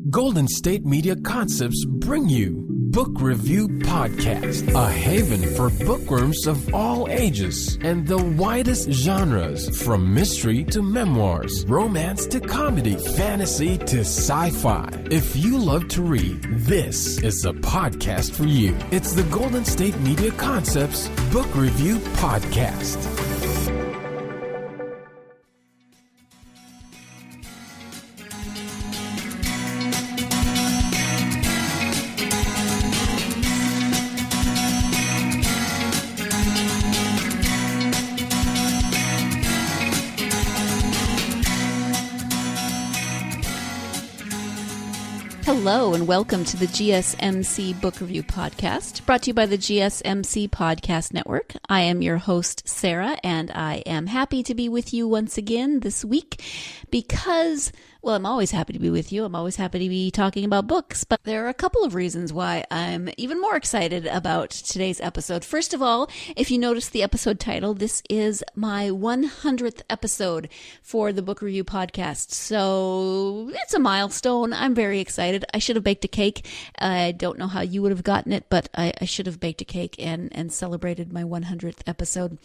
Golden State Media Concepts bring you Book Review Podcast, a haven for bookworms of all ages and the widest genres, from mystery to memoirs, romance to comedy, fantasy to sci-fi. If you love to read, this is the podcast for you. It's the Golden State Media Concepts Book Review Podcast. Hello and welcome to the GSMC Book Review Podcast, brought to you by the GSMC Podcast Network. I am your host, Sarah, and I am happy to be with you once again this week because, well, I'm always happy to be with you. I'm always happy to be talking about books, but there are a couple of reasons why I'm even more excited about today's episode. First of all, if you notice the episode title, this is my 100th episode for the Book Review Podcast, so it's a milestone. I'm very excited. I should have baked a cake. I don't know how you would have gotten it, but I should have baked a cake and celebrated my 100th episode.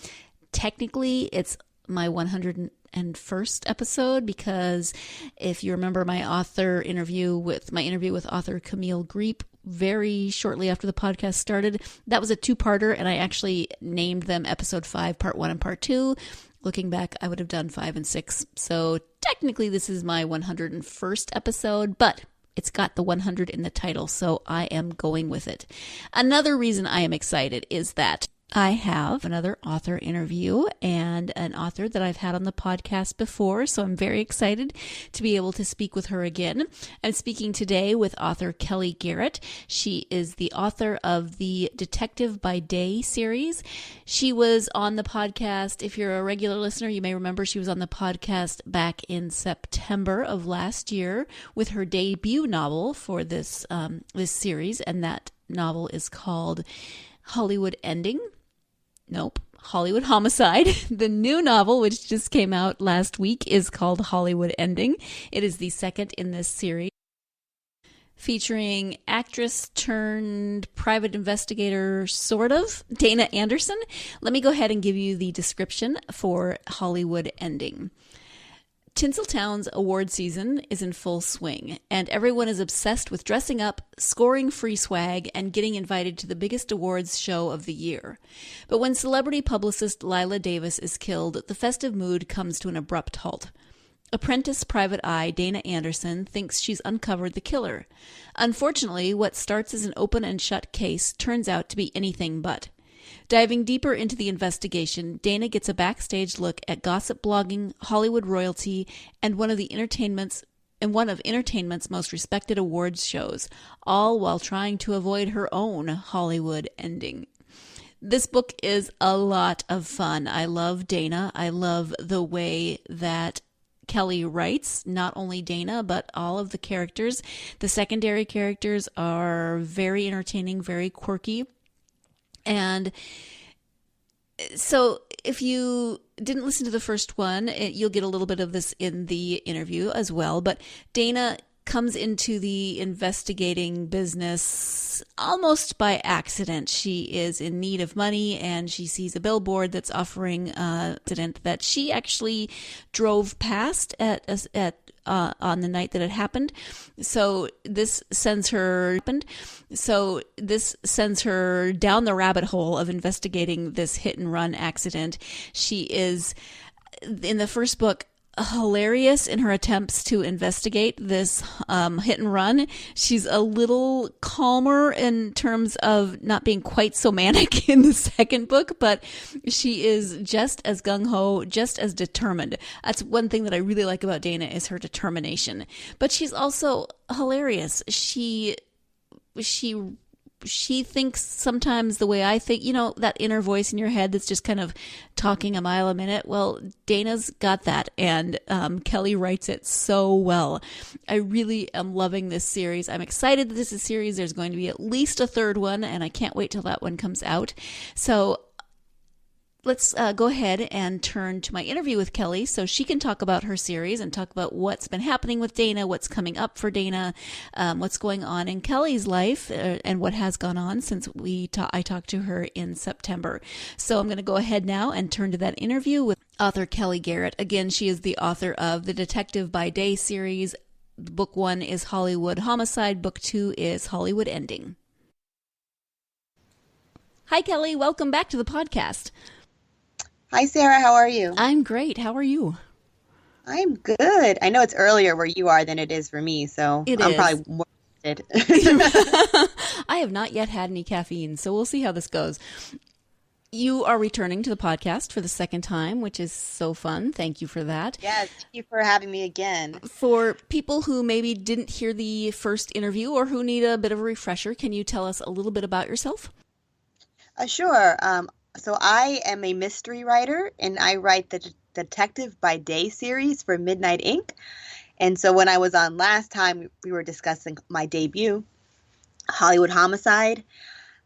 Technically, it's my 101st episode, because if you remember my interview with author Camille Greep very shortly after the podcast started, that was a two-parter, and I actually named them episode 5, part 1 and part 2. Looking back, I would have done 5 and 6. So technically this is my 101st episode, but it's got the 100 in the title, so I am going with it. Another reason I am excited is that I have another author interview and an author that I've had on the podcast before, so I'm very excited to be able to speak with her again. I'm speaking today with author Kellye Garrett. She is the author of the Detective by Day series. She was on the podcast. If you're a regular listener, you may remember she was on the podcast back in September of last year with her debut novel for this series, and that novel is called Hollywood Homicide. The new novel, which just came out last week, is called Hollywood Ending. It is the second in this series, featuring actress-turned-private-investigator, sort of, Dayna Anderson. Let me go ahead and give you the description for Hollywood Ending. Tinseltown's award season is in full swing, and everyone is obsessed with dressing up, scoring free swag, and getting invited to the biggest awards show of the year. But when celebrity publicist Lila Davis is killed, the festive mood comes to an abrupt halt. Apprentice private eye Dayna Anderson thinks she's uncovered the killer. Unfortunately, what starts as an open and shut case turns out to be anything but. Diving deeper into the investigation, Dayna gets a backstage look at gossip blogging, Hollywood royalty, and one of entertainment's most respected awards shows, all while trying to avoid her own Hollywood ending. This book is a lot of fun. I love Dayna. I love the way that Kellye writes, not only Dayna, but all of the characters. The secondary characters are very entertaining, very quirky. And so if you didn't listen to the first one, you'll get a little bit of this in the interview as well. But Dayna comes into the investigating business almost by accident. She is in need of money, and she sees a billboard that's offering an incident that she actually drove past on the night that it happened. So this sends her down the rabbit hole of investigating this hit and run accident. She is, in the first book, hilarious in her attempts to investigate this hit and run. She's a little calmer in terms of not being quite so manic in the second book, but she is just as gung-ho, just as determined. That's one thing that I really like about Dayna, is her determination. But she's also hilarious. She thinks sometimes the way I think, that inner voice in your head that's just kind of talking a mile a minute. Well, Dayna's got that, and Kellye writes it so well. I really am loving this series. I'm excited that this is a series. There's going to be at least a third one, and I can't wait till that one comes out. So let's go ahead and turn to my interview with Kellye so she can talk about her series and talk about what's been happening with Dayna, what's coming up for Dayna, what's going on in Kellye's life, and what has gone on since I talked to her in September. So I'm going to go ahead now and turn to that interview with author Kellye Garrett. Again, she is the author of the Detective by Day series. Book 1 is Hollywood Homicide. Book 2 is Hollywood Ending. Hi, Kellye. Welcome back to the podcast. Hi, Sarah. How are you? I'm great. How are you? I'm good. I know it's earlier where you are than it is for me, so I'm probably more excited. I have not yet had any caffeine, so we'll see how this goes. You are returning to the podcast for the second time, which is so fun. Thank you for that. Yes, thank you for having me again. For people who maybe didn't hear the first interview or who need a bit of a refresher, can you tell us a little bit about yourself? Sure. So I am a mystery writer, and I write the Detective by Day series for Midnight Ink. And so when I was on last time, we were discussing my debut, Hollywood Homicide.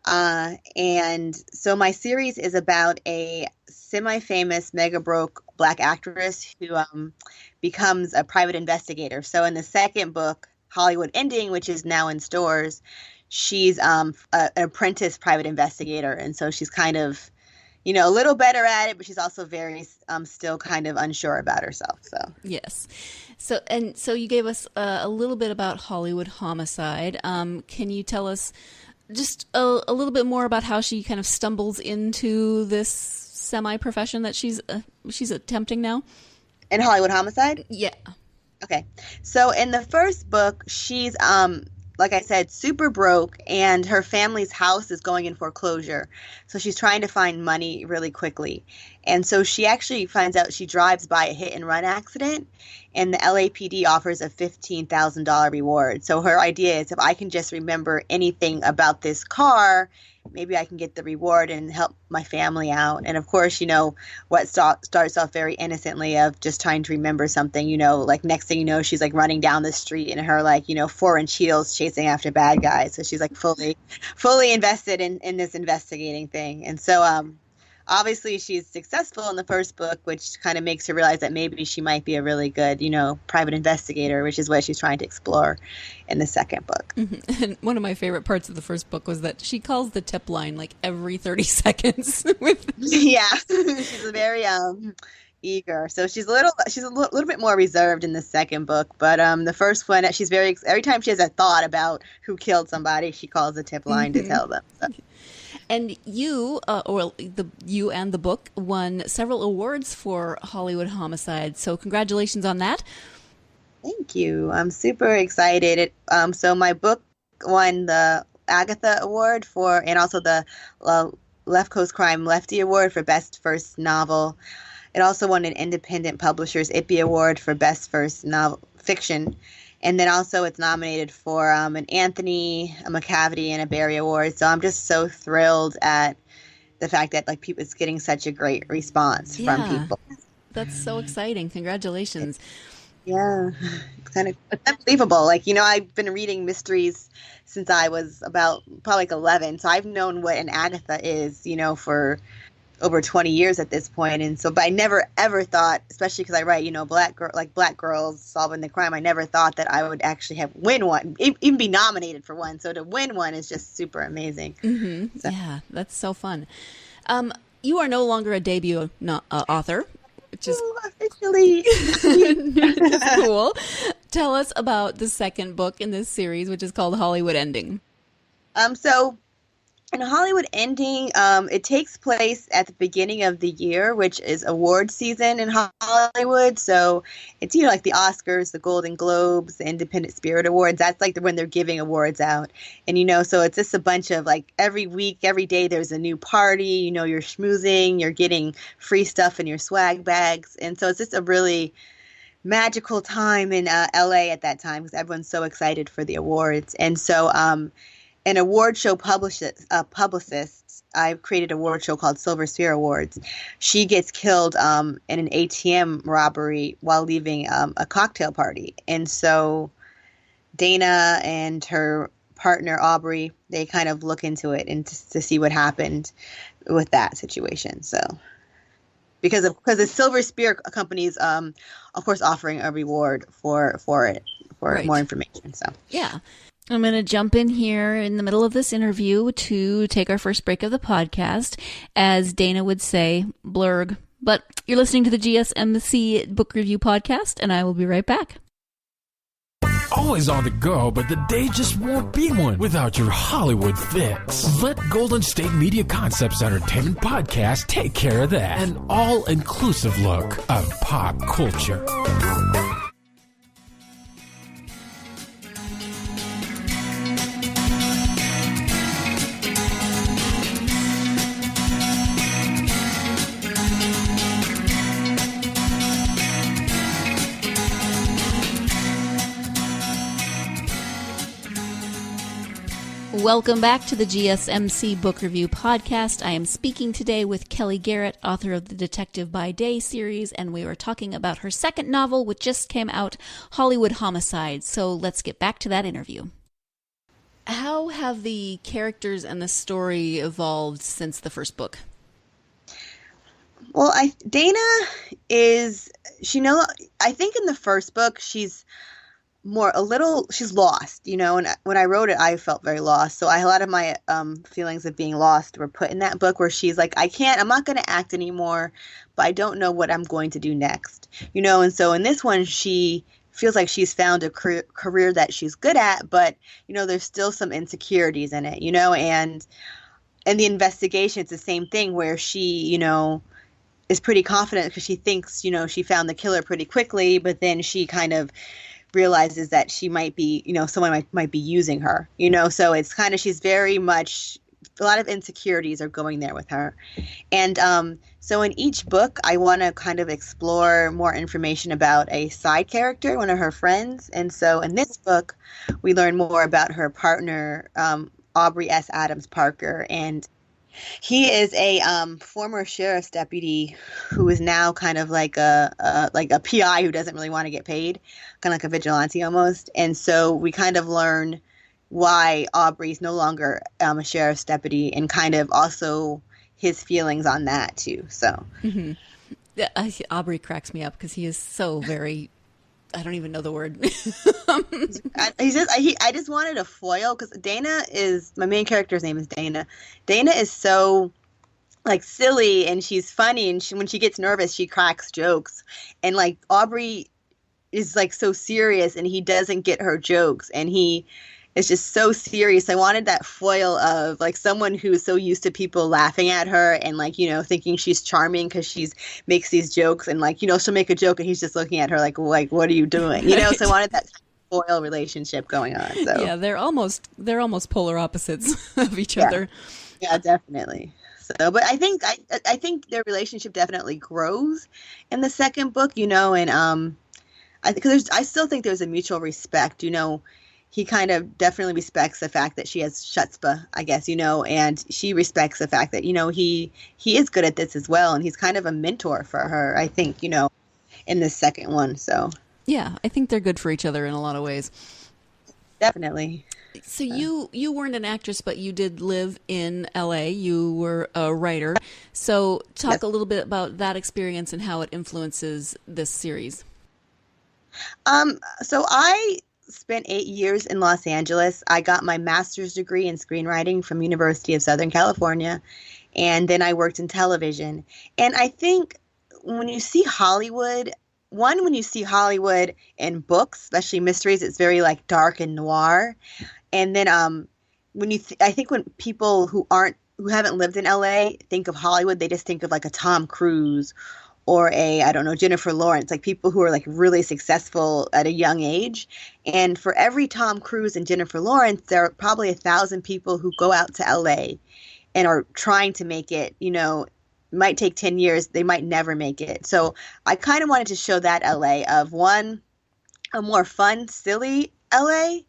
And so my series is about a semi-famous, mega-broke Black actress who becomes a private investigator. So in the second book, Hollywood Ending, which is now in stores, she's an apprentice private investigator. And so she's kind of, a little better at it, but she's also very still kind of unsure about herself. So yes. So you gave us a little bit about Hollywood Homicide. Can you tell us just a little bit more about how she kind of stumbles into this semi-profession that she's attempting now? In Hollywood Homicide? Yeah. Okay. So in the first book, she's, like I said, super broke, and her family's house is going in foreclosure. So she's trying to find money really quickly. And so she actually finds out she drives by a hit-and-run accident, and the LAPD offers a $15,000 reward. So her idea is, if I can just remember anything about this car, maybe I can get the reward and help my family out. And of course, what starts off very innocently of just trying to remember something, like next thing you know, she's like running down the street in her 4-inch heels chasing after bad guys. So she's like fully invested in this investigating thing. And so, obviously she's successful in the first book, which kind of makes her realize that maybe she might be a really good, private investigator, which is what she's trying to explore in the second book. Mm-hmm. And one of my favorite parts of the first book was that she calls the tip line like every 30 seconds. Yeah, she's very eager. So she's a little bit more reserved in the second book, but the first one, she's every time she has a thought about who killed somebody, she calls the tip line to tell them. So. And you and the book won several awards for Hollywood Homicide. So congratulations on that. Thank you. I'm super excited. So my book won the Agatha Award and also the Left Coast Crime Lefty Award for Best First Novel. It also won an Independent Publishers IPPY Award for Best First Novel Fiction. And then also it's nominated for an Anthony, a McCavity, and a Barry Award. So I'm just so thrilled at the fact that it's getting such a great response from people. That's so exciting. Congratulations. Yeah, it's unbelievable. I've been reading mysteries since I was about probably 11. So I've known what an Agatha is, for over 20 years at this point. And so, but I never ever thought, especially because I write, black girls solving the crime, I never thought that I would actually win one, even be nominated for one. So to win one is just super amazing. Mm-hmm. So. Yeah, that's so fun. You are no longer a debut author, which is officially cool. Tell us about the second book in this series, which is called Hollywood Ending. So in Hollywood Ending, it takes place at the beginning of the year, which is award season in Hollywood. So it's, like the Oscars, the Golden Globes, the Independent Spirit Awards. That's when they're giving awards out. And, so it's just a bunch of every week, every day there's a new party, you're schmoozing, you're getting free stuff in your swag bags. And so it's just a really magical time in LA at that time because everyone's so excited for the awards. And so, an award show publicist, I've created an award show called Silver Sphere Awards. She gets killed in an ATM robbery while leaving a cocktail party. And so Dayna and her partner, Aubrey, they kind of look into it and to see what happened with that situation. So because the Silver Spear company is, of course, offering a reward for it, for Right. more information. So Yeah. I'm going to jump in here in the middle of this interview to take our first break of the podcast. As Dayna would say, blurg. But you're listening to the GSMC Book Review Podcast, and I will be right back. Always on the go, but the day just won't be one without your Hollywood fix. Let Golden State Media Concepts Entertainment Podcast take care of that. An all-inclusive look of pop culture. Welcome back to the GSMC Book Review Podcast. I am speaking today with Kellye Garrett, author of the Detective by Day series, and we were talking about her second novel, which just came out, Hollywood Homicide. So let's get back to that interview. How have the characters and the story evolved since the first book? Well, Dayna is, I think in the first book, she's lost, and when I wrote it, I felt very lost. So a lot of my feelings of being lost were put in that book, where she's like, I'm not going to act anymore, but I don't know what I'm going to do next, and so in this one, she feels like she's found a career that she's good at, but, there's still some insecurities in it, and the investigation, it's the same thing where she, is pretty confident because she thinks, she found the killer pretty quickly, but then she kind of realizes that she might be, someone might be using her, so it's kind of, she's very much, a lot of insecurities are going there with her. And so in each book, I want to kind of explore more information about a side character, one of her friends. And so in this book, we learn more about her partner, Aubrey S. Adams Parker, and he is a former sheriff's deputy who is now kind of like a PI who doesn't really want to get paid, kind of like a vigilante almost. And so we kind of learn why Aubrey's no longer a sheriff's deputy, and kind of also his feelings on that too. So Aubrey cracks me up because he is so very, I don't even know the word. I just wanted a foil because Dayna is, my main character's name is Dayna. Dayna is so like silly, and she's funny, and when she gets nervous, she cracks jokes. And like Aubrey is like so serious, and he doesn't get her jokes, and he is just so serious. I wanted that foil of like someone who's so used to people laughing at her and like, thinking she's charming because she's makes these jokes, and like, she'll make a joke and he's just looking at her like what are you doing? Right. So I wanted that foil relationship going on. So yeah, they're almost polar opposites of each other. Yeah, definitely. So, but I think their relationship definitely grows in the second book, and because I still think there's a mutual respect, He kind of definitely respects the fact that she has chutzpah, I guess, and she respects the fact that, he is good at this as well. And he's kind of a mentor for her, I think, in the second one. So, yeah, I think they're good for each other in a lot of ways. Definitely. So you weren't an actress, but you did live in LA. You were a writer. So talk a little bit about that experience and how it influences this series. So I spent 8 years in Los Angeles. I got my master's degree in screenwriting from University of Southern California. And then I worked in television. And I think when you see Hollywood, when you see Hollywood in books, especially mysteries, it's very like dark and noir. And then I think when people who haven't lived in LA think of Hollywood, they just think of like a Tom Cruise or Jennifer Lawrence, like people who are like really successful at a young age. And for every Tom Cruise and Jennifer Lawrence, there are probably 1,000 people who go out to LA and are trying to make it, it might take 10 years. They might never make it. So I kind of wanted to show that LA of a more fun, silly LA.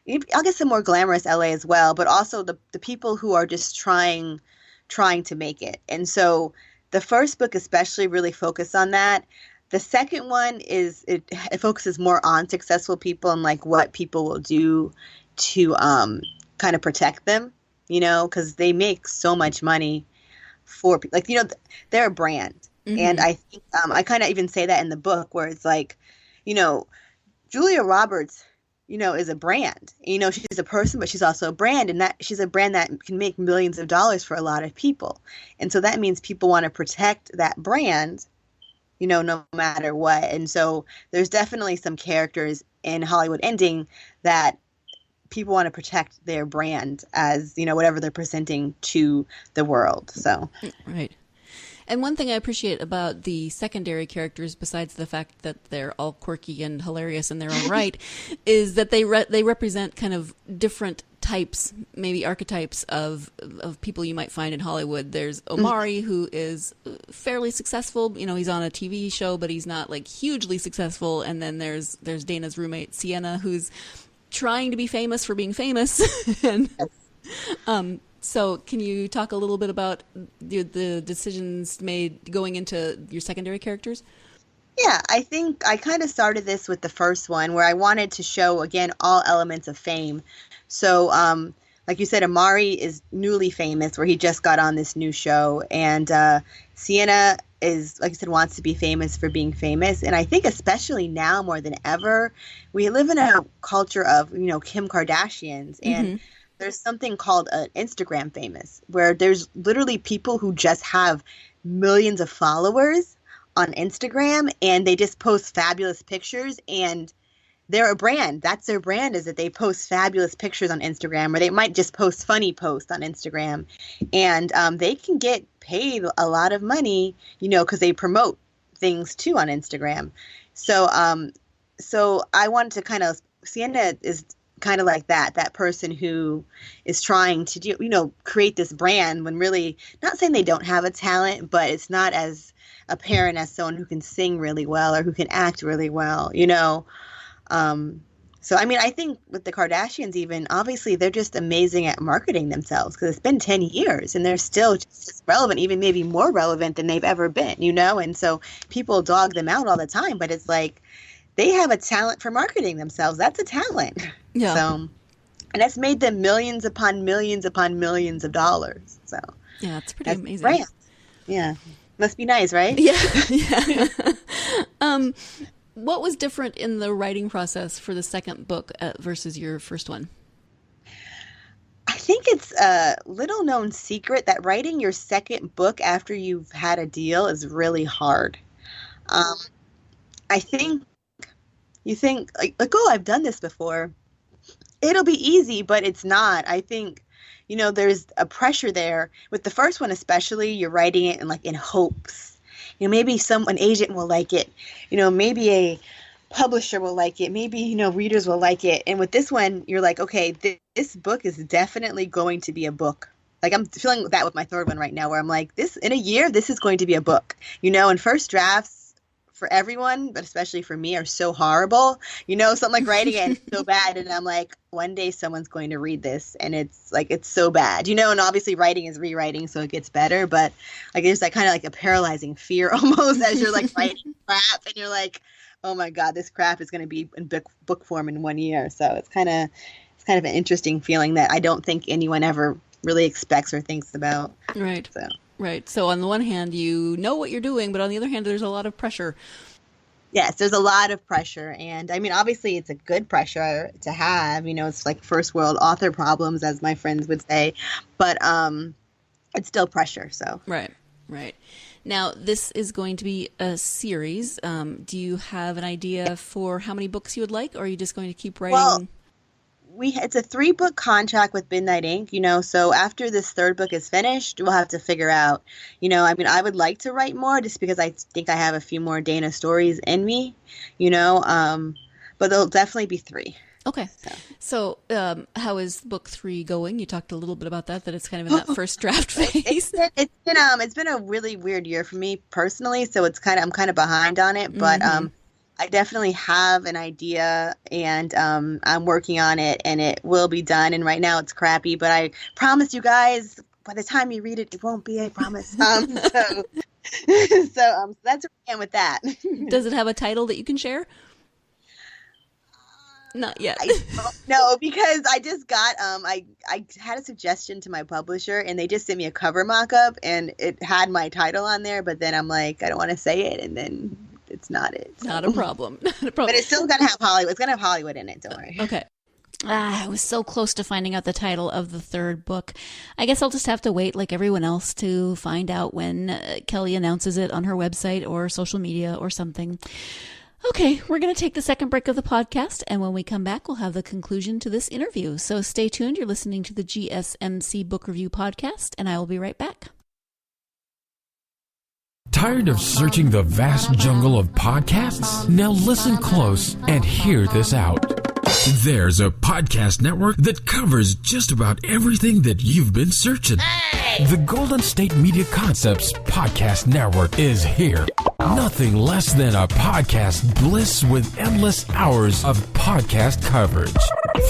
I guess a more glamorous LA as well, but also the people who are just trying to make it. And so the first book especially really focused on that. The second one it focuses more on successful people and like what people will do to kind of protect them, because they make so much money for like, they're a brand. And I think I kind of even say that in the book where it's like, Julia Roberts, is a brand. She's a person, but she's also a brand, and that she's a brand that can make millions of dollars for a lot of people. And so that means people want to protect that brand, no matter what. And so there's definitely some characters in Hollywood Ending that people want to protect their brand as, whatever they're presenting to the world. So, right. And one thing I appreciate about the secondary characters, besides the fact that they're all quirky and hilarious in their own right, is that they represent kind of different types, maybe archetypes of people you might find in Hollywood. There's Omari, who is fairly successful. He's on a TV show, but he's not like hugely successful. And then there's Dana's roommate, Sienna, who's trying to be famous for being famous. And so can you talk a little bit about the decisions made going into your secondary characters? Yeah, I think I kind of started this with the first one where I wanted to show, again, all elements of fame. So, like you said, Omari is newly famous where he just got on this new show. And Sienna is, like I said, wants to be famous for being famous. And I think especially now more than ever, we live in a culture of, Kim Kardashians. And there's something called an Instagram famous, where there's literally people who just have millions of followers on Instagram, and they just post fabulous pictures, and they're a brand. That's their brand, is that they post fabulous pictures on Instagram, or they might just post funny posts on Instagram, and they can get paid a lot of money, because they promote things too on Instagram. So I wanted to kind of, Sienna is kind of like that person who is trying to do, create this brand when really, not saying they don't have a talent, but it's not as apparent as someone who can sing really well or who can act really well, So, I think with the Kardashians even, obviously they're just amazing at marketing themselves because it's been 10 years and they're still just as relevant, even maybe more relevant than they've ever been, And so people dog them out all the time, but it's like, they have a talent for marketing themselves. That's a talent. Yeah. So, and that's made them millions upon millions upon millions of dollars. So yeah, it's pretty amazing. Brand. Yeah. Must be nice, right? Yeah. Yeah. What was different in the writing process for the second book versus your first one? I think it's a little known secret that writing your second book after you've had a deal is really hard. I think you think like, oh, I've done this before. It'll be easy, but it's not. I think, there's a pressure there. With the first one especially, you're writing it in hopes. Maybe an agent will like it. Maybe a publisher will like it. Maybe, readers will like it. And with this one, you're like, okay, this book is definitely going to be a book. Like I'm feeling that with my third one right now, where I'm like, this in a year, this is going to be a book. And first drafts for everyone, but especially for me, are so horrible. Something like writing it is so bad, and I'm like, one day someone's going to read this, and it's so bad, and obviously writing is rewriting, so it gets better, but there's that kind of a paralyzing fear almost as you're writing crap, and you're like, oh my God, this crap is going to be in book form in 1 year. So it's kind of an interesting feeling that I don't think anyone ever really expects or thinks about. Right. So. Right. So on the one hand, you know what you're doing, but on the other hand, there's a lot of pressure. Yes, there's a lot of pressure. And obviously it's a good pressure to have, it's like first world author problems, as my friends would say, but it's still pressure. So. Right. Now, this is going to be a series. Do you have an idea for how many books you would like, or are you just going to keep writing? Well, it's a 3-book contract with Midnight Ink, so after this third book is finished, we'll have to figure out, I would like to write more just because I think I have a few more Dayna stories in me, but there'll definitely be 3. Okay. So how is book 3 going? You talked a little bit about that it's kind of in that first draft phase. It's been a really weird year for me personally, so I'm kind of behind on it, but I definitely have an idea, and I'm working on it, and it will be done. And right now it's crappy, but I promise you guys, by the time you read it, it won't be, I promise. So that's where I am with that. Does it have a title that you can share? Not yet. I don't know, because I just got I had a suggestion to my publisher, and they just sent me a cover mock-up, and it had my title on there, but then I'm like, I don't want to say it, and then it's not it. So. Not a problem. Not a problem. But it's still gonna have Hollywood. It's gonna have Hollywood in it. Don't worry. Okay. I was so close to finding out the title of the third book. I guess I'll just have to wait like everyone else to find out when Kellye announces it on her website or social media or something. Okay, we're going to take the second break of the podcast, and when we come back, we'll have the conclusion to this interview. So stay tuned. You're listening to the GSMC Book Review Podcast, and I will be right back. Tired of searching the vast jungle of podcasts? Now listen close and hear this out. There's a podcast network that covers just about everything that you've been searching. The Golden State Media Concepts Podcast Network is here. Nothing less than a podcast bliss with endless hours of podcast coverage.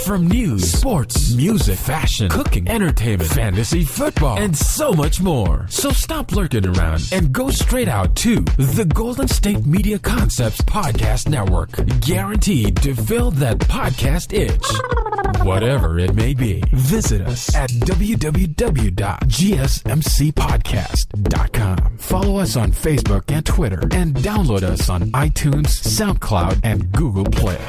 From news, sports, music, fashion, cooking, entertainment, fantasy, football, and so much more. So stop lurking around and go straight out to the Golden State Media Concepts Podcast Network. Guaranteed to fill that podcast itch. Whatever it may be. Visit us at www.gsmcpodcast.com. Follow us on Facebook and Twitter, and download us on iTunes, SoundCloud, and Google Play.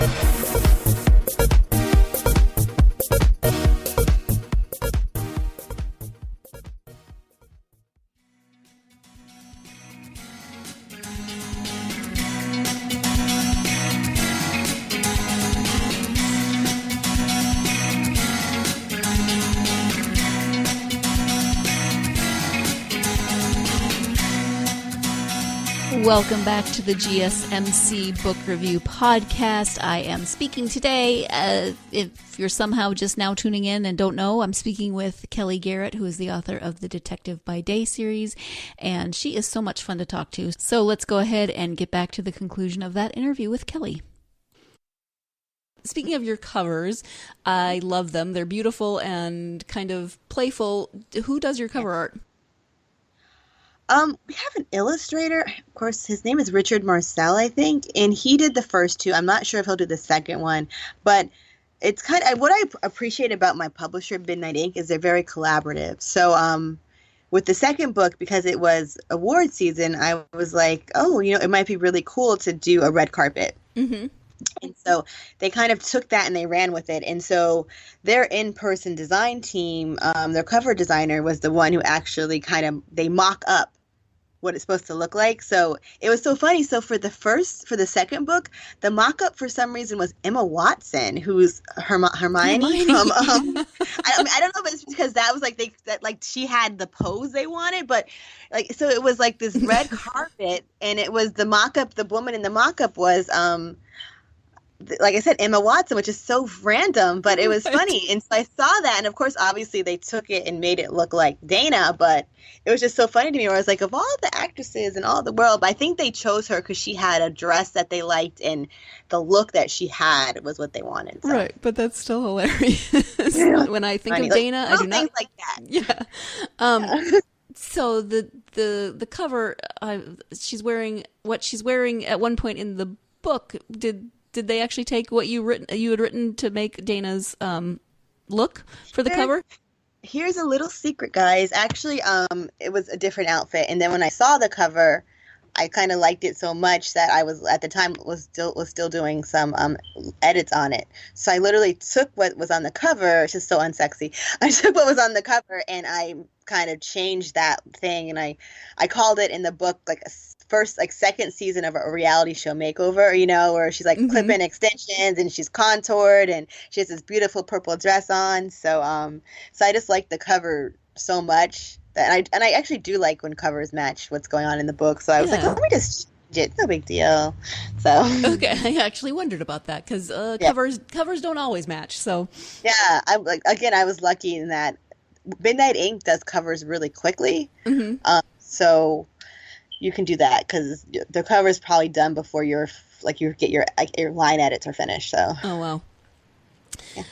Welcome back to the GSMC Book Review Podcast. I am speaking today, if you're somehow just now tuning in and don't know, I'm speaking with Kellye Garrett, who is the author of the Detective by Day series, and she is so much fun to talk to. So let's go ahead and get back to the conclusion of that interview with Kellye. Speaking of your covers, I love them. They're beautiful and kind of playful. Who does your cover art? We have an illustrator. Of course, his name is Richard Marcel, I think, and he did the first two. I'm not sure if he'll do the second one, but it's kind of what I appreciate about my publisher, Midnight Ink, is they're very collaborative. So, with the second book, because it was award season, I was like, oh, it might be really cool to do a red carpet. Mm-hmm. And so they kind of took that and they ran with it. And so their in-person design team, their cover designer was the one who actually they mock up what it's supposed to look like. So it was so funny. So for the second book, the mock-up for some reason was Emma Watson, who's Hermione from, I don't know if it's because that was like, she had the pose they wanted, but so it was like this red carpet, and it was the mock-up, the woman in the mock-up was, like I said, Emma Watson, which is so random, but it was funny. And so I saw that, and of course, obviously they took it and made it look like Dayna, but it was just so funny to me where I was like, of all the actresses in all the world, but I think they chose her because she had a dress that they liked, and the look that she had was what they wanted. So. Right, but that's still hilarious. When I think of Dayna, I do not... things like that. Yeah. So the cover, she's wearing what she's wearing at one point in the book. Did they actually take what you had written to make Dayna's look for the cover? Here's a little secret, guys. Actually, it was a different outfit, and then when I saw the cover, I kind of liked it so much that I was at the time was still doing some edits on it. So I literally took what was on the cover. It's just so unsexy. I took what was on the cover and I kind of changed that thing, and I called it in the book like a second season of a reality show makeover, where she's like clipping extensions and she's contoured and she has this beautiful purple dress on. So I just like the cover so much that I actually do like when covers match what's going on in the book. So I was like, let me just change it. It's no big deal. So okay, I actually wondered about that because covers don't always match. So yeah, I was lucky in that Midnight Ink does covers really quickly. Mm-hmm. So you can do that because the cover is probably done before you get your line edits are finished. So. Oh wow. Yeah.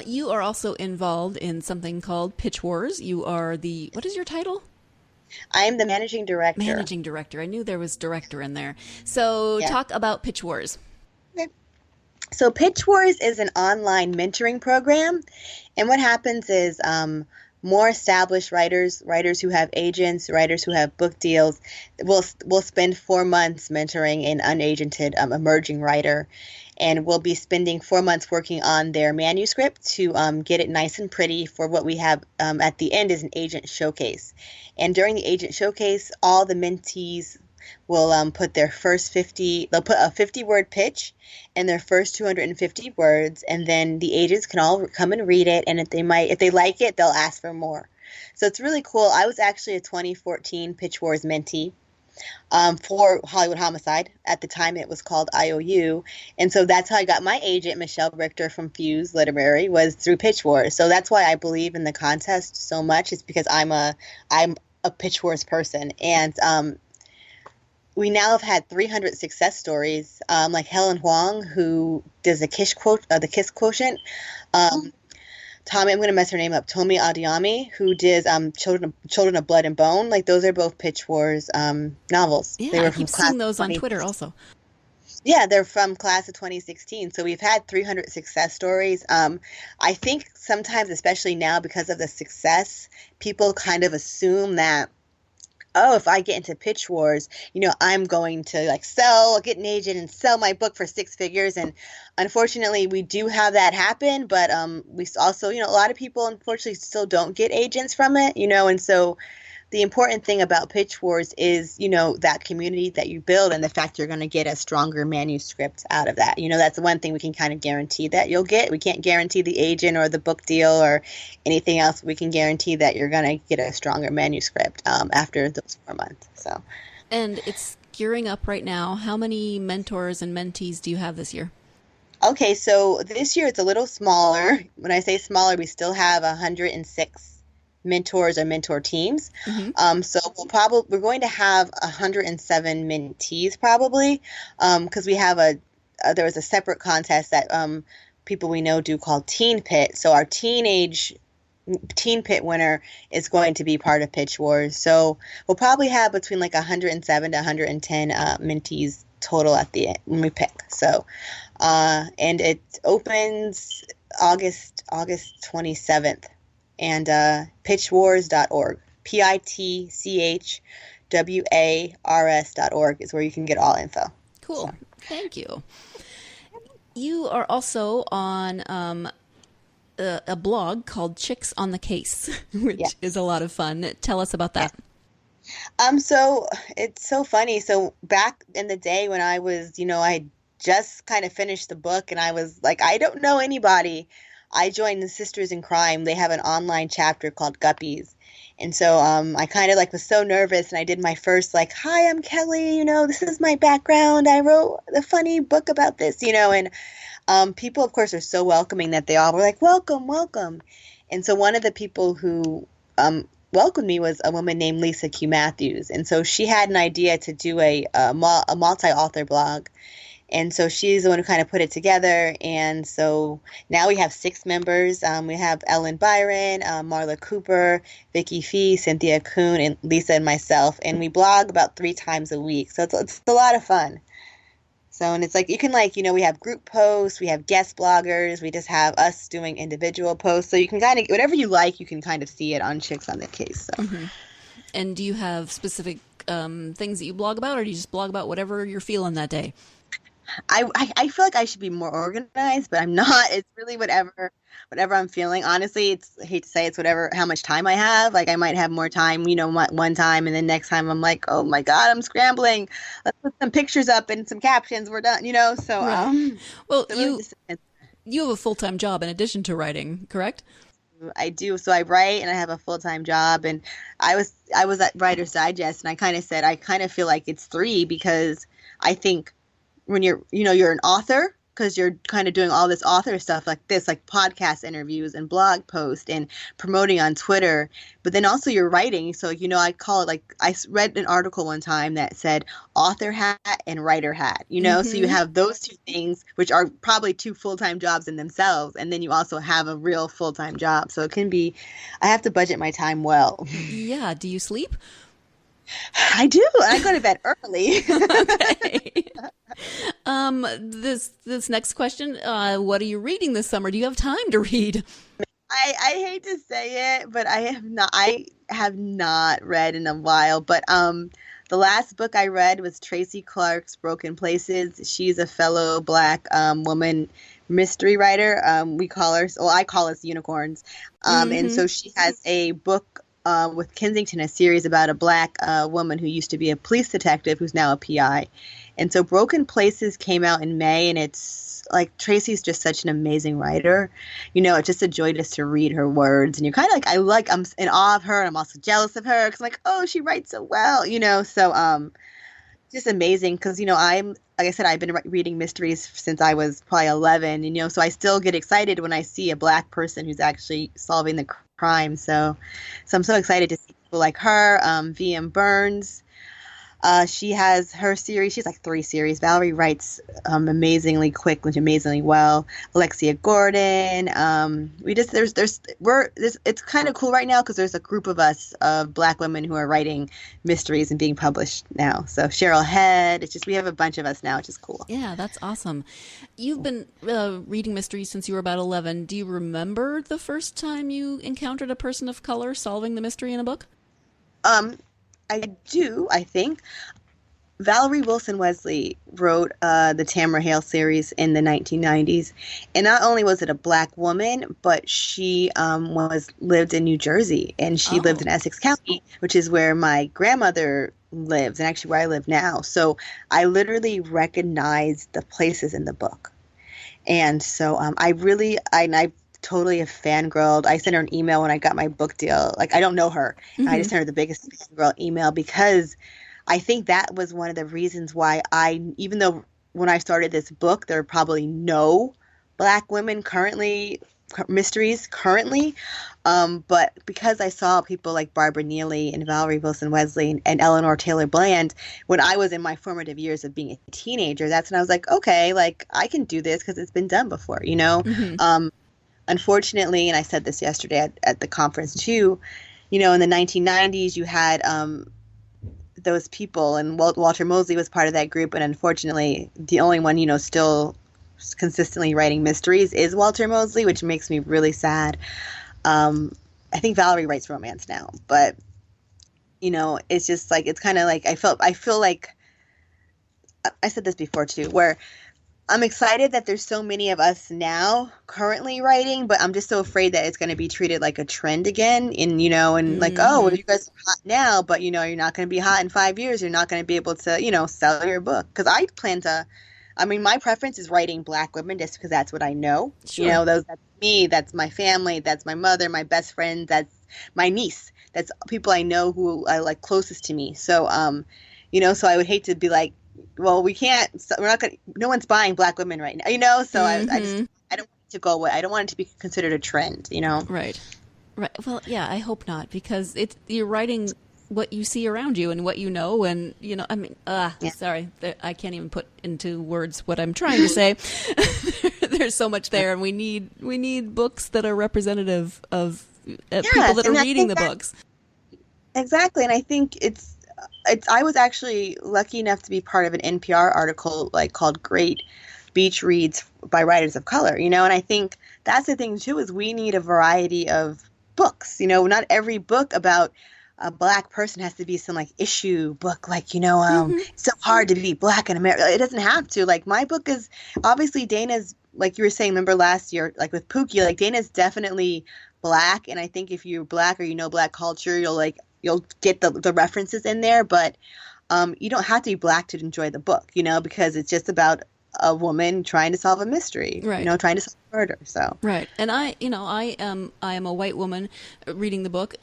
You are also involved in something called Pitch Wars. You are what is your title? I am the managing director. Managing director. I knew there was director in there. So talk about Pitch Wars. Okay. So Pitch Wars is an online mentoring program, and what happens is more established writers who have agents, writers who have book deals, will spend 4 months mentoring an unagented emerging writer, and we'll be spending 4 months working on their manuscript to get it nice and pretty for what we have at the end is an agent showcase. And during the agent showcase, all the mentees will put their first 50, they'll put a 50-word pitch and their first 250 words, and then the agents can all come and read it, and if they like it, they'll ask for more. So it's really cool. I was actually a 2014 Pitch Wars mentee for Hollywood Homicide. At the time, it was called IOU, and so that's how I got my agent, Michelle Richter from Fuse Literary, was through Pitch Wars. So that's why I believe in the contest so much. It's because I'm a Pitch Wars person, and we now have had 300 success stories, like Helen Huang, who does the Kiss Quotient. Tommy, I'm going to mess her name up. Tomi Adeyemi, who did Children of Blood and Bone. Like, those are both Pitch Wars novels. Yeah, they were I keep seeing those on Twitter also. Yeah, they're from class of 2016. So we've had 300 success stories. I think sometimes, especially now, because of the success, people kind of assume that, oh, if I get into Pitch Wars, I'm going to get an agent and sell my book for 6 figures. And unfortunately, we do have that happen. But we also, a lot of people, unfortunately, still don't get agents from it, and so the important thing about Pitch Wars is, that community that you build and the fact you're going to get a stronger manuscript out of that. That's the one thing we can kind of guarantee that you'll get. We can't guarantee the agent or the book deal or anything else. We can guarantee that you're going to get a stronger manuscript after those 4 months. So, and it's gearing up right now. How many mentors and mentees do you have this year? Okay, so this year it's a little smaller. When I say smaller, we still have 106 mentors or mentor teams. Mm-hmm. So we're going to have 107 mentees probably, because we have there was a separate contest that people we know do called Teen Pit. So our Teen Pit winner is going to be part of Pitch Wars. So we'll probably have between 107 to 110 mentees total at the end when we pick. So and it opens August 27th. And pitchwars.org, pitchwars.org is where you can get all info. Cool. So. Thank you. You are also on a blog called Chicks on the Case, which is a lot of fun. Tell us about that. So it's so funny. So back in the day when I was, I just kind of finished the book and I was like, I don't know anybody. I joined the Sisters in Crime. They have an online chapter called Guppies. And so I kind of was so nervous, and I did my first hi, I'm Kellye, this is my background. I wrote a funny book about this, and people, of course, are so welcoming that they all were welcome, welcome. And so one of the people who welcomed me was a woman named Lisa Q. Matthews. And so she had an idea to do a multi-author blog. And so she's the one who kind of put it together. And so now we have 6 members. We have Ellen Byron, Marla Cooper, Vicky Fee, Cynthia Kuhn, and Lisa and myself. And we blog about 3 times a week. So it's a lot of fun. So, and it's you can we have group posts, we have guest bloggers, we just have us doing individual posts. So you can kind of, whatever you like, you can kind of see it on Chicks on the Case. So. Mm-hmm. And do you have specific things that you blog about, or do you just blog about whatever you're feeling that day? I feel like I should be more organized, but I'm not. It's really whatever I'm feeling. Honestly, I hate to say it's whatever, how much time I have. I might have more time, one time, and then next time I'm oh my God, I'm scrambling. Let's put some pictures up and some captions. We're done, So, right. Well, so you have a full-time job in addition to writing, correct? I do. So I write and I have a full-time job, and I was at Writer's Digest, and I kind of said, I kind of feel like it's 3 because I think when you're an author, because you're kind of doing all this author stuff like this, like podcast interviews and blog posts and promoting on Twitter, but then also you're writing. So, I call it I read an article one time that said author hat and writer hat, mm-hmm. So you have those 2 things, which are probably 2 full-time jobs in themselves. And then you also have a real full-time job. So it can be, I have to budget my time well. Yeah. Do you sleep? I do. I go to bed early. Okay. This next question, what are you reading this summer? Do you have time to read? I hate to say it, but I have not read in a while. But the last book I read was Tracy Clark's Broken Places. She's a fellow Black woman mystery writer. We call her, well, I call us unicorns. And so she has a book with Kensington, a series about a Black woman who used to be a police detective who's now a PI. And so Broken Places came out in May, and it's like Tracy's just such an amazing writer. You know, it's just a joy just to read her words. And you're kind of like, I'm in awe of her, and I'm also jealous of her because I'm like, oh, she writes so well, you know. So just amazing because, you know, like I said, I've been reading mysteries since I was probably 11, you know, so I still get excited when I see a Black person who's actually solving the crime. So I'm so excited to see people like her, V.M. Burns. She has her series. She has like 3 series. Valerie writes amazingly quick and amazingly well. Alexia Gordon. It's kind of cool right now because there's a group of us of Black women who are writing mysteries and being published now. So Cheryl Head. It's just we have a bunch of us now, which is cool. Yeah, that's awesome. You've been reading mysteries since you were about 11. Do you remember the first time you encountered a person of color solving the mystery in a book? I do, I think. Valerie Wilson Wesley wrote the Tamara Hale series in the 1990s. And not only was it a Black woman, but she lived in New Jersey. And she lived in Essex County, which is where my grandmother lives and actually where I live now. So I literally recognized the places in the book. And so I totally have fangirled. I sent her an email when I got my book deal. Like, I don't know her. I just sent her the biggest fangirl email because I think that was one of the reasons why even though when I started this book, there are probably no Black women mysteries currently. But because I saw people like Barbara Neely and Valerie Wilson Wesley and Eleanor Taylor Bland, when I was in my formative years of being a teenager, that's when I was like, okay, like I can do this because it's been done before, you know? Unfortunately, and I said this yesterday at the conference too, you know, in the 1990s, you had those people, and Walter Mosley was part of that group. And unfortunately, the only one, you know, still consistently writing mysteries is Walter Mosley, which makes me really sad. I think Valerie writes romance now, but, you know, it's just like, it's kind of like, I feel like, I said this before too, where I'm excited that there's so many of us now currently writing, but I'm just so afraid that it's going to be treated like a trend again. And, you know, and like, oh, well, you guys are hot now, but, you know, you're not going to be hot in 5 years. You're not going to be able to, you know, sell your book. Because my preference is writing Black women just because that's what I know. Sure. You know, that's me, that's my family, that's my mother, my best friend, that's my niece. That's people I know who are like closest to me. So, you know, so I would hate to be like, well, no one's buying Black women right now, you know? So I don't want it to go away. I don't want it to be considered a trend, you know? Right. Well, yeah, I hope not, because you're writing what you see around you and what you know. And, you know, I mean, sorry, I can't even put into words what I'm trying to say. There's so much there, and we need books that are representative of people that are reading the books. Exactly. And I think I was actually lucky enough to be part of an NPR article like called Great Beach Reads by Writers of Color, you know, and I think that's the thing too, is we need a variety of books. You know, not every book about a Black person has to be some like issue book, like, you know, it's so hard to be Black in America. It doesn't have to. Like, my book is obviously Dayna's, like you were saying, remember last year, like with Pookie, like Dayna's definitely Black. And I think if you're Black or you know Black culture, you'll get the references in there, but you don't have to be Black to enjoy the book, you know, because it's just about a woman trying to solve a mystery, right? You know, trying to solve a murder. So right, and I am a white woman reading the book,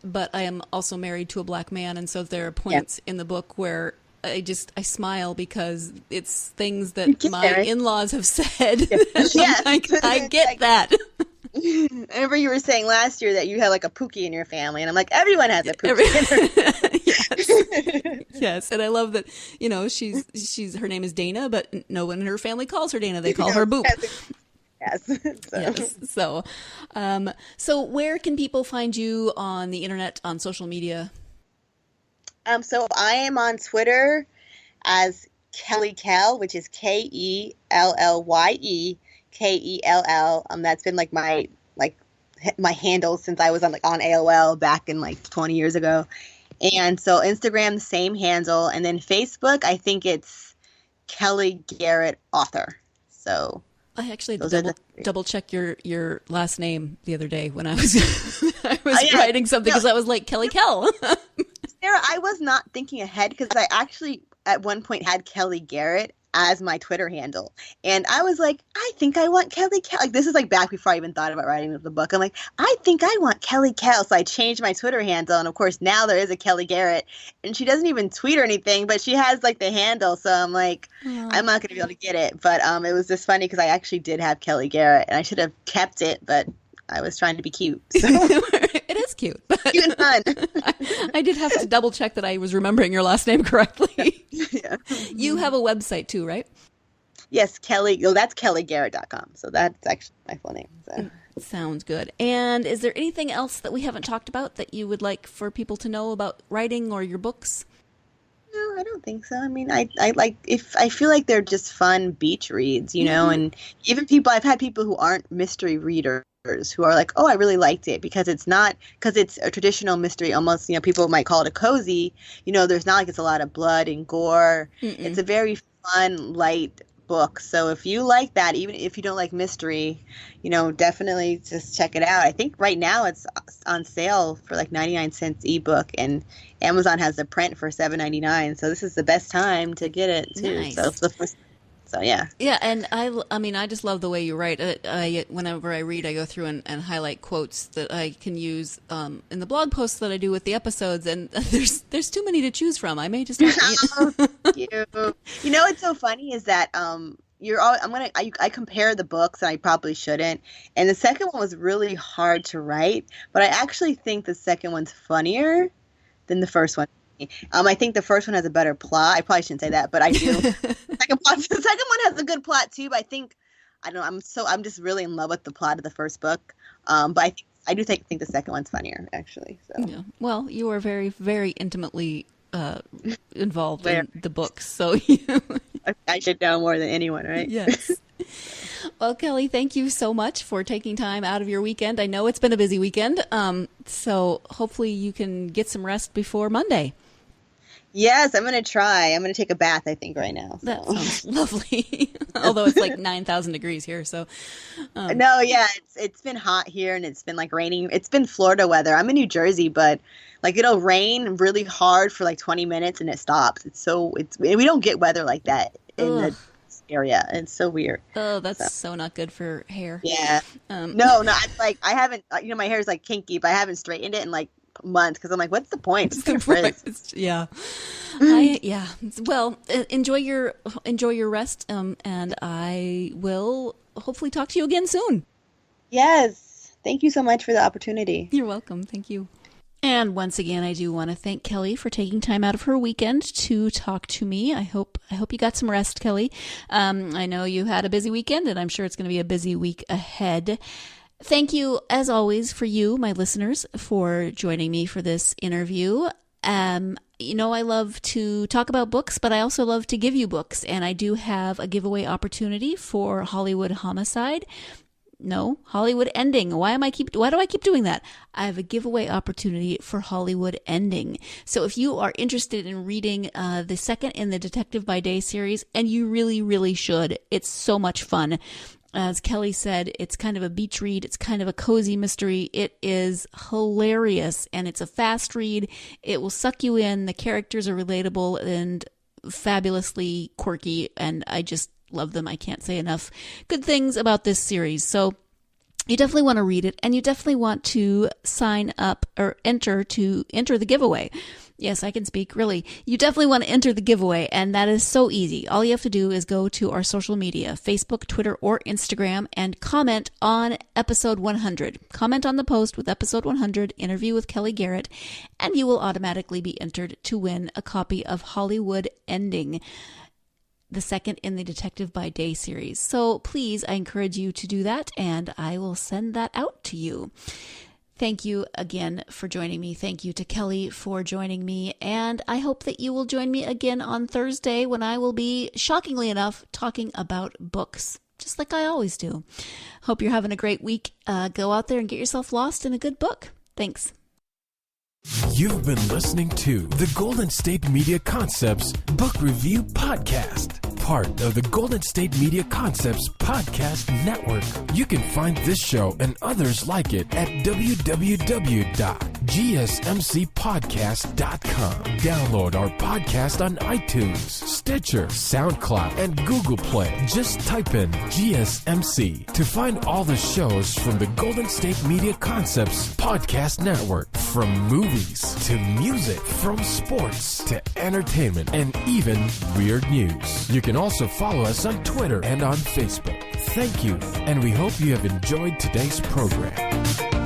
but I am also married to a Black man, and so there are points in the book where I smile because it's things that my in-laws have said. Yes. I get that. I remember you were saying last year that you had like a Pookie in your family, and I'm like, everyone has a Pookie. Yes, and I love that, you know, she's her name is Dayna, but no one in her family calls her Dayna. They call her Boop. Yes. So where can people find you on the internet, on social media? So I am on Twitter as Kellye Kell, which is KELLYE KELL. That's been like my handle since I was on AOL back in 20 years ago. And so Instagram, the same handle, and then Facebook, I think it's Kellye Garrett author. So I actually had to double check your last name the other day when I was writing something because I was like Kellye Kell. Sarah, I was not thinking ahead because I actually at one point had Kellye Garrett as my Twitter handle. And I was like, I think I want Kellye Kell. This is back before I even thought about writing the book. I'm like, I think I want Kellye Kell. So I changed my Twitter handle. And of course, now there is a Kellye Garrett. And she doesn't even tweet or anything, but she has the handle. So I'm like, I'm not going to be able to get it. But it was just funny because I actually did have Kellye Garrett. And I should have kept it, but I was trying to be cute. So. It is cute. Cute and fun. I did have to double check that I was remembering your last name correctly. Yeah. You have a website too, right? Yes, Kellye. Oh, that's KellyeGarrett.com. So that's actually my full name. So. Sounds good. And is there anything else that we haven't talked about that you would like for people to know about writing or your books? No, I don't think so. I mean, I feel like they're just fun beach reads, and even I've had people who aren't mystery readers who are like, oh, I really liked it because it's a traditional mystery. Almost, people might call it a cozy. There's not it's a lot of blood and gore. Mm-mm. It's a very fun, light book. So if you like that, even if you don't like mystery, definitely just check it out. I think right now it's on sale for 99 cents ebook, and Amazon has the print for $7.99. So this is the best time to get it too. Nice. So it's the first. So yeah. Yeah, and I mean, I just love the way you write. Whenever I read, I go through and highlight quotes that I can use in the blog posts that I do with the episodes. And there's too many to choose from. I may just have to. Thank you. What's so funny is that I compare the books, and I probably shouldn't. And the second one was really hard to write, but I actually think the second one's funnier than the first one. I think the first one has a better plot. I probably shouldn't say that, but I do. The second one has a good plot too. But I'm just really in love with the plot of the first book. But I do think the second one's funnier, actually. So. Yeah. Well, you are very, very intimately involved in the books, so I should know more than anyone, right? Yes. Well, Kellye, thank you so much for taking time out of your weekend. I know it's been a busy weekend, so hopefully you can get some rest before Monday. Yes, I'm going to try. I'm going to take a bath, I think, right now. So. That sounds lovely. Although it's 9,000 degrees here, so. No, yeah, it's been hot here, and it's been raining. It's been Florida weather. I'm in New Jersey, but it'll rain really hard for 20 minutes, and it stops. We don't get weather like that in the area. It's so weird. Oh, that's so not good for hair. Yeah. No, I haven't. My hair is kinky, but I haven't straightened it in month because I'm what's the point? Yeah. Yeah. Well, enjoy your rest, and I will hopefully talk to you again soon. Yes. Thank you so much for the opportunity. You're welcome. Thank you. And once again, I do want to thank Kellye for taking time out of her weekend to talk to me. I hope you got some rest, Kellye. I know you had a busy weekend, and I'm sure it's going to be a busy week ahead. Thank you, as always, for you, my listeners, for joining me for this interview. I love to talk about books, but I also love to give you books. And I do have a giveaway opportunity for Hollywood Homicide. No, Hollywood Ending. Why do I keep doing that? I have a giveaway opportunity for Hollywood Ending. So if you are interested in reading the second in the Detective by Day series, and you really, really should, it's so much fun. As Kellye said, it's kind of a beach read. It's kind of a cozy mystery. It is hilarious, and it's a fast read. It will suck you in. The characters are relatable and fabulously quirky, and I just love them. I can't say enough good things about this series. So you definitely want to read it, and you definitely want to sign up or enter the giveaway. Yes, I can speak, really. You definitely want to enter the giveaway, and that is so easy. All you have to do is go to our social media, Facebook, Twitter, or Instagram, and comment on episode 100. Comment on the post with episode 100, Interview with Kellye Garrett, and you will automatically be entered to win a copy of Hollywood Ending, the second in the Detective by Day series. So please, I encourage you to do that, and I will send that out to you. Thank you again for joining me. Thank you to Kellye for joining me. And I hope that you will join me again on Thursday when I will be, shockingly enough, talking about books, just like I always do. Hope you're having a great week. Go out there and get yourself lost in a good book. Thanks. You've been listening to the Golden State Media Concepts Book Review Podcast, part of the Golden State Media Concepts Podcast Network. You can find this show and others like it at www.gsmcpodcast.com. Download our podcast on iTunes, Stitcher, SoundCloud, and Google Play. Just type in GSMC to find all the shows from the Golden State Media Concepts Podcast Network, from movies to music, from sports to entertainment, and even weird news. You can also follow us on Twitter and on Facebook. Thank you, and we hope you have enjoyed today's program.